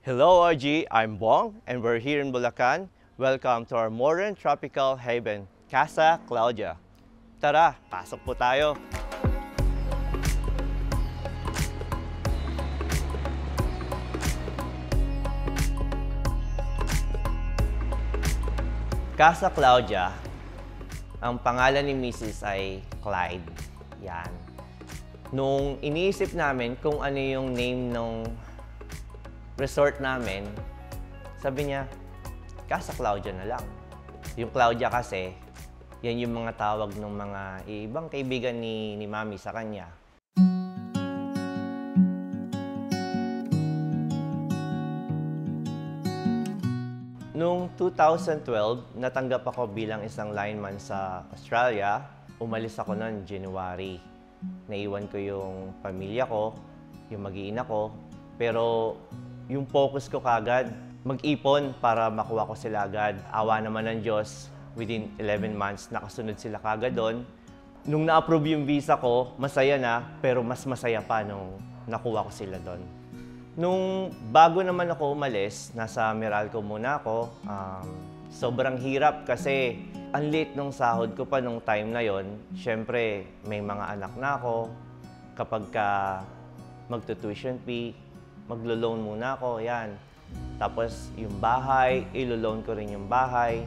Hello RG, I'm Bong and we're here in Bulacan. Welcome to our modern tropical haven, Casa Claudia. Tara, pasok po tayo. Casa Claudia, ang pangalan ni Mrs. ay Clyde. Yan. Nung iniisip namin kung ano yung name ng resort namin, sabi niya, Casa Claudia na lang. Yung Claudia kasi, yan yung mga tawag ng mga ibang kaibigan ni Mami sa kanya. Noong 2012, natanggap ako bilang isang lineman sa Australia. Umalis ako noon January. Naiwan ko yung pamilya ko, yung mag-iina ko. Pero yung focus ko kagad, mag-ipon para makuha ko sila agad. Awa naman ng Diyos, within 11 months, nakasunod sila kagad doon. Nung na-approve yung visa ko, masaya na, pero mas masaya pa nung nakuha ko sila doon. Nung bago naman ako umalis, nasa Meralco muna ako. Sobrang hirap kasi ang late nung sahod ko pa nung time na yon. Siyempre, may mga anak na ako. Kapag ka magtutuition fee, maglo-loan muna ako, yan. Tapos yung bahay, ilo-loan ko rin yung bahay.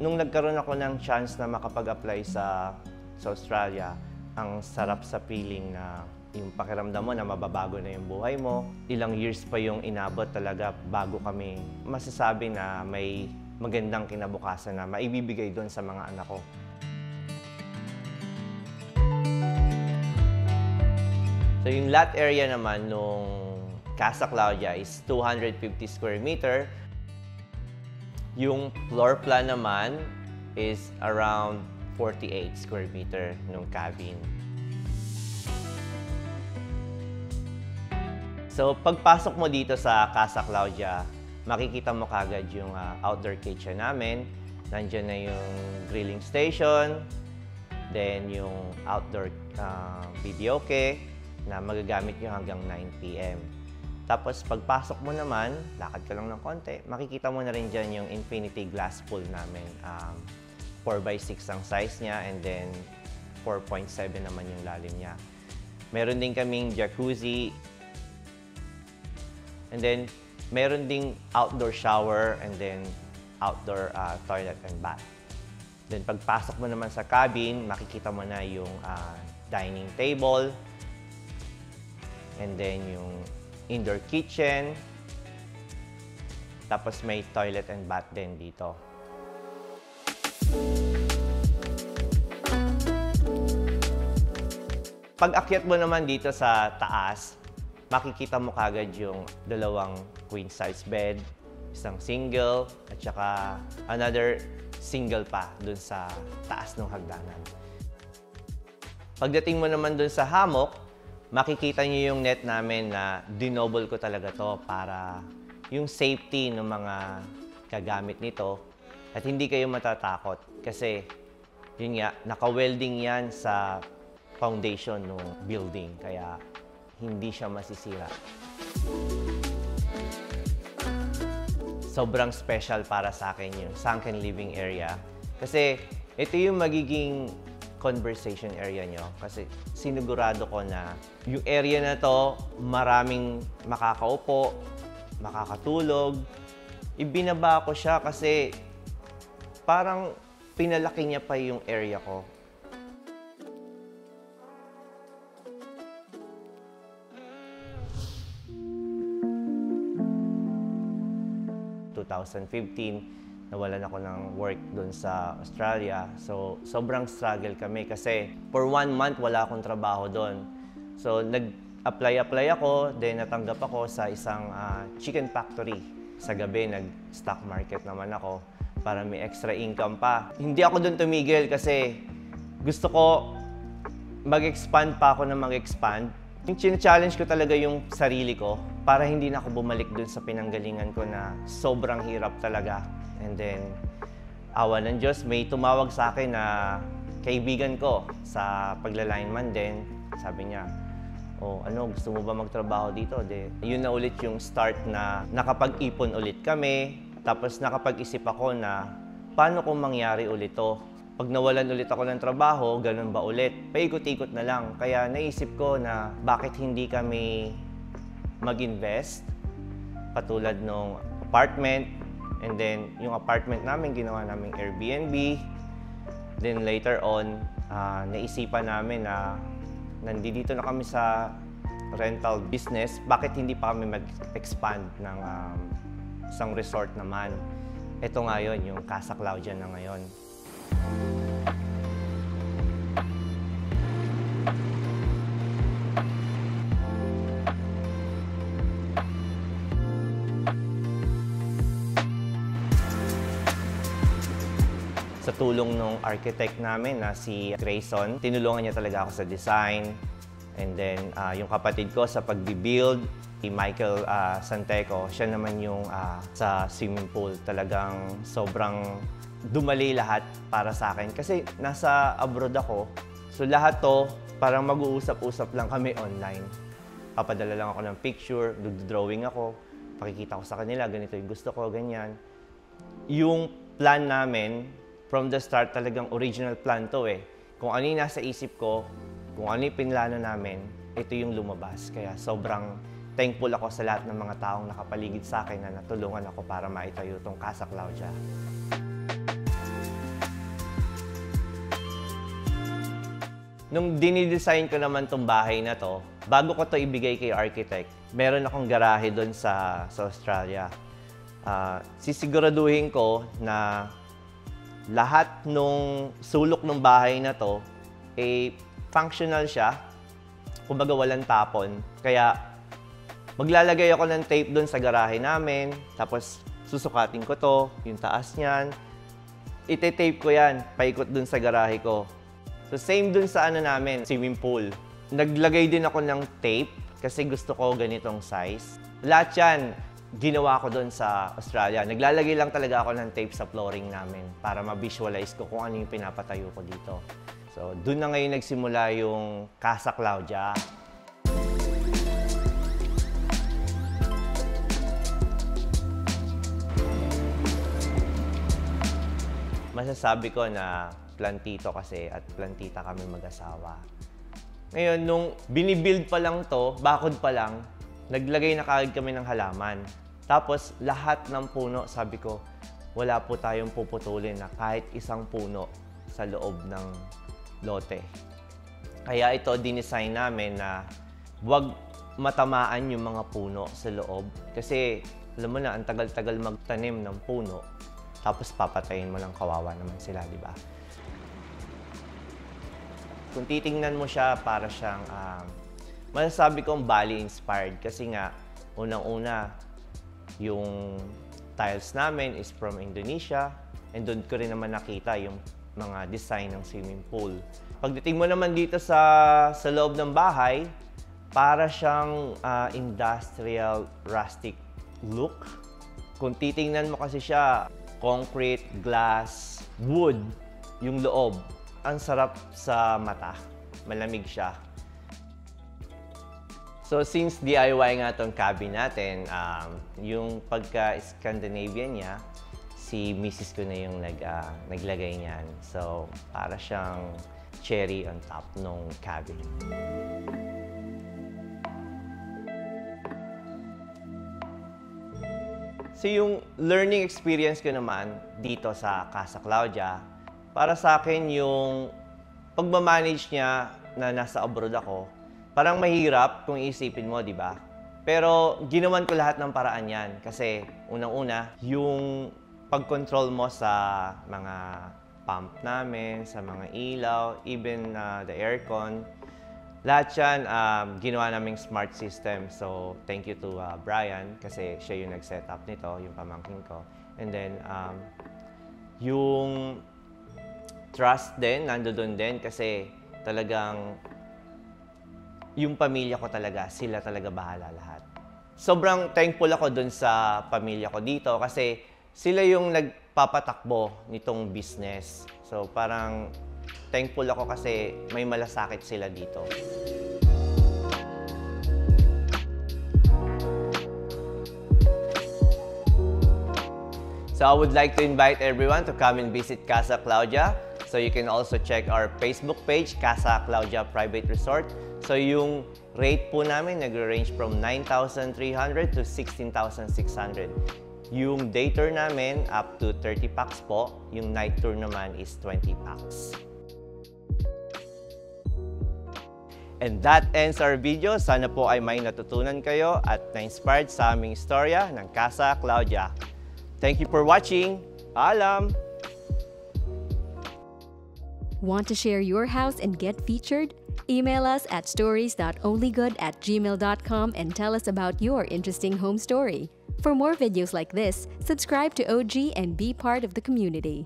Nung nagkaroon ako ng chance na makapag-apply sa Australia, ang sarap sa feeling na yung pakiramdam mo na mababago na yung buhay mo. Ilang years pa yung inabot talaga bago kami masasabi na may magandang kinabukasan na maibibigay doon sa mga anak ko. So yung lot area naman nung Casa Claudia is 250 square meter. Yung floor plan naman is around 48 square meter nung cabin. So, pagpasok mo dito sa Casa Claudia, makikita mo kagad yung outdoor kitchen namin. Nandiyan na yung grilling station, then yung outdoor videoke na magagamit nyo hanggang 9 p.m. Tapos, pagpasok mo naman, lakad ka lang ng konti, makikita mo na rin dyan yung infinity glass pool namin. 4x6 ang size niya, and then 4.7 naman yung lalim niya. Meron din kaming jacuzzi. And then, meron ding outdoor shower and then outdoor toilet and bath. Then, pagpasok mo naman sa cabin, makikita mo na yung dining table. And then, yung indoor kitchen. Tapos, may toilet and bath din dito. Pag akyat mo naman dito sa taas, makikita mo kagad yung dalawang queen size bed, isang single, at saka another single pa dun sa taas ng hagdanan. Pagdating mo naman dun sa hammock, makikita nyo yung net namin na dinoble ko talaga to para yung safety ng mga gagamit nito at hindi kayo matatakot kasi yun nga, naka-welding yan sa foundation ng building kaya hindi siya masisira. Sobrang special para sa akin yung sunken living area. Kasi ito yung magiging conversation area nyo. Kasi sinigurado ko na yung area na to, maraming makakaupo, makakatulog. Ibinaba ko siya kasi parang pinalaki niya pa yung area ko. 2015, nawalan ako ng work doon sa Australia. So, sobrang struggle kami kasi for 1 month wala akong trabaho doon. So, nag-apply ako, then natanggap ako sa isang chicken factory. Sa gabi, nag-stock market naman ako para may extra income pa. Hindi ako doon tumigil kasi gusto ko mag-expand pa ako na mag-expand. Yung challenge ko talaga yung sarili ko para hindi na ako bumalik dun sa pinanggalingan ko na sobrang hirap talaga. And then, awa ng Diyos, may tumawag sa akin na kaibigan ko sa pagla-lineman din. Sabi niya, O ano, gusto mo ba magtrabaho dito? Yun na ulit yung start na nakapag-ipon ulit kami. Tapos nakapag-isip ako na paano kung mangyari ulit to? Pag nawalan ulit ako ng trabaho, ganun ba ulit? Paikot-ikot na lang. Kaya naisip ko na bakit hindi kami mag-invest katulad nung apartment. And then yung apartment namin, ginawa naming Airbnb. Then later on, naisipan namin na nandito na kami sa rental business, bakit hindi pa kami mag-expand ng isang resort naman? Ito nga yun, yung Casa Claudia na ngayon. Sa tulong ng architect namin na si Grayson, tinulungan niya talaga ako sa design. And then, yung kapatid ko sa pag-build, si Michael Santeco, siya naman yung sa swimming pool. Talagang sobrang dumali lahat para sa akin. Kasi nasa abroad ako, so lahat to parang mag-uusap-usap lang kami online. Papadala lang ako ng picture, drawing ako, pakikita ko sa kanila, ganito yung gusto ko, ganyan. Yung plan namin, from the start, talagang original plan to eh. Kung ano yung nasa isip ko, kung ano yung pinlano namin, ito yung lumabas. Kaya sobrang thankful ako sa lahat ng mga taong nakapaligid sa akin na natulungan ako para maitayo itong Casa Claudia. Nung dinidesign ko naman itong bahay na to, bago ko to ibigay kay architect, meron akong garahe doon sa Australia. Sisiguraduhin ko na lahat nung sulok ng bahay na to, functional siya. Kumbaga walang tapon. Kaya maglalagay ako ng tape doon sa garahe namin. Tapos susukatin ko to, yung taas niyan. Ite-tape ko yan, paikot doon sa garahe ko. So same doon sa namin, swimming pool. Naglagay din ako ng tape kasi gusto ko ganitong size. Lahat yan, ginawa ko doon sa Australia. Naglalagay lang talaga ako ng tape sa flooring namin para ma-visualize ko kung ano yung pinapatayo ko dito. So, doon na ngayon nagsimula yung Casa Claudia. Masasabi ko na plantito kasi at plantita kami mag-asawa. Ngayon, nung binibuild pa lang to, bakod pa lang, naglagay na kaagad kami ng halaman. Tapos, lahat ng puno, sabi ko, wala po tayong puputulin na kahit isang puno sa loob ng lote. Kaya ito, dinesign namin na huwag matamaan yung mga puno sa loob. Kasi, alam mo na, ang tagal-tagal magtanim ng puno. Tapos, papatayin mo lang, kawawa naman sila, di ba? Kung titingnan mo siya, para siyang masasabi kong Bali-inspired kasi nga, unang-una, yung tiles namin is from Indonesia and doon ko rin naman nakita yung mga design ng swimming pool. Pagdating mo naman dito sa loob ng bahay, para siyang industrial rustic look. Kung titingnan mo kasi siya, concrete, glass, wood, yung loob. Ang sarap sa mata. Malamig siya. So, since DIY nga itong cabin natin, yung pagka-Scandinavian niya, si Mrs. ko na yung naglagay niyan. So, para siyang cherry on top ng cabin. So, yung learning experience ko naman dito sa Casa Claudia, para sa akin yung pagmamanage niya na nasa abroad ako, parang mahirap kung iisipin mo, di ba? Pero ginawan ko lahat ng paraan yan kasi unang-una, yung pag-control mo sa mga pump namin, sa mga ilaw, even the aircon, lahat yan ginawa naming smart system. So, thank you to Brian kasi siya yung nag-set up nito, yung pamangkin ko. And then, yung trust din, nandoon din kasi talagang yung pamilya ko talaga, sila talaga bahala lahat. Sobrang thankful ako dun sa pamilya ko dito kasi sila yung nagpapatakbo nitong business. So parang thankful ako kasi may malasakit sila dito. So I would like to invite everyone to come and visit Casa Claudia. So you can also check our Facebook page, Casa Claudia Private Resort. So yung rate po namin nag-range from 9,300 to 16,600. Yung day tour namin up to 30 packs po. Yung night tour naman is 20 packs. And that ends our video. Sana po ay may natutunan kayo at na-inspired sa aming istorya ng Casa Claudia. Thank you for watching. Paalam! Want to share your house and get featured? Email us at stories.onlygood@gmail.com and tell us about your interesting home story. For more videos like this, subscribe to OG and be part of the community.